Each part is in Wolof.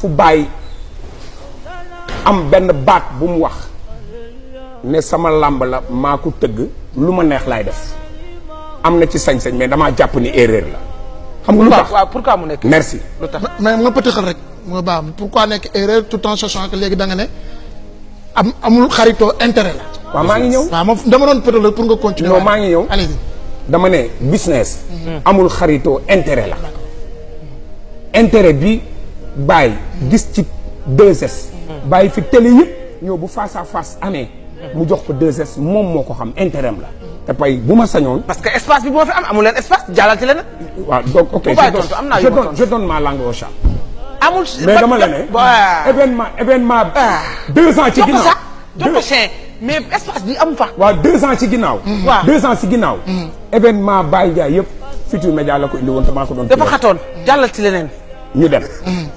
fu Baye am benn baat bu mu wax ne sama làmb la maa ko tëgg lu ma neex laay def am na ci sañ-sañ mais damaa jàpp ni erreur la. xam nga lu tax waaw pourquoi mu nekk. merci. lu tax mais nga pëtëxal rek moo baax pourquoi nekk erreur tout en sachant que léegi da nga ne amul xaritoo intérêt la. waaw maa ngi ñëw. waaw moom dama doon pëtëxal pour nga continuer. non maa ngi ñëw. allez-y. dama ne business. amul xaritoo intérêt la. intérêt bi Baye gis ci 2S. Baye fi télé yëpp ñëw bu face à face amee. mu jox ko 2S moom moo ko xam intérêt am la. te pay bu ma sañoon. parce que espace bi moo fi am amul leen espace jàllal ci leneen. waaw donc ok je donne ma langue au chat. amul mais dama la ne. événement 2 ans ci ginnaaw. jox ko chien mais espace bi amu fa. waaw 2 ans ci ginnaaw. waaw 2 ans ci ginnaaw. événement Baye Ndiaye yëpp Futurs Médias la ko indi woon te maa ko doon. dafa xatoon jàllal ci leneen. ñu dem.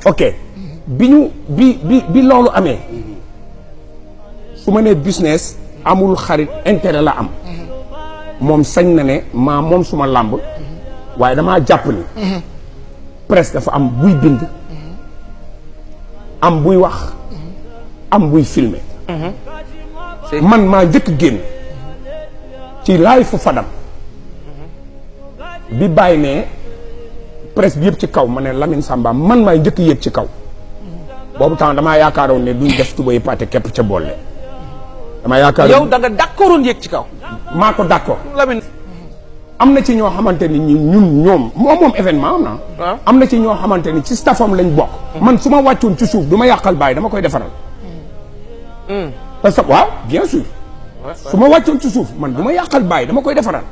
ok bi loolu amee. su ma nee business amul xarit intérêt la am. moom sañ na ne maa moom suma làmb. waaye damaa jàpp ni. presse dafa am buy bind. am buy wax. am buy filmer. man maa njëkk génn. ci laay fu Fadam. bi Baye ne presse bi yëpp ci kaw ma ne Lamine Samba man maay njëkk yéeg ci kaw. boobu temps damaa yaakaaroon ne duñ def tuba yi pàtte képp ca boole. damaa yaakaar yow da nga d'accordoon yéeg ci kaw. maa ko d'accord. Lamine. am na ci ñoo xamante ni ñoom moom événement am na. am na ci ñoo xamante ni ci staffam lañ bokk. man su ma wàccoon ci suuf du ma yàqal Baye dama koy defaral. parce que waaw bien sûr. su ma wàccoon ci suuf man du ma yàqal Baye dama koy defaral.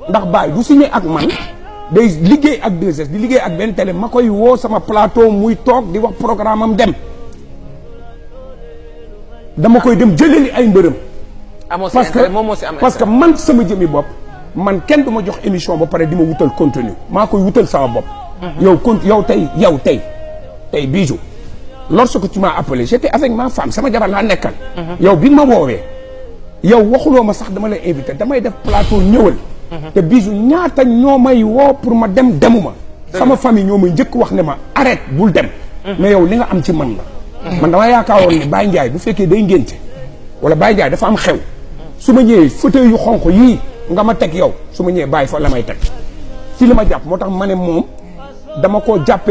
ndax Baye du signé ak man day liggéey ak 2S di liggéey ak benn télé ma koy woo sama plateau muy toog di wax programme am dem. dama koy dem jëleli ay mbërëm. parce que man sama jëmi bopp man kenn du ma jox émission ba pare di ma wutal contenu maa koy wutal sama bopp. yow tey Bijou lorsque tu m'as appelé j'étais avec ma femme sama jabar laa nekkal. yow bi ma woowee yow waxuloo ma sax dama lay invité damay def plateau ñëwal. te Bijou ñaata ñoo may woo pour ma demuma. sama famille ñoo may njëkk wax ne ma arrête bul dem. mais yow li nga am ci man la. man dama yaakaaroon ne Baye Ndiaye bu fekkee day ngénte wala Baye Ndiaye dafa am xew su ma ñëwee fauteuil yu xonq yii nga ma teg yow su ma ñëwee Baye fa la may teg ci li ma jàpp moo tax ma ne moom dama koo jàppee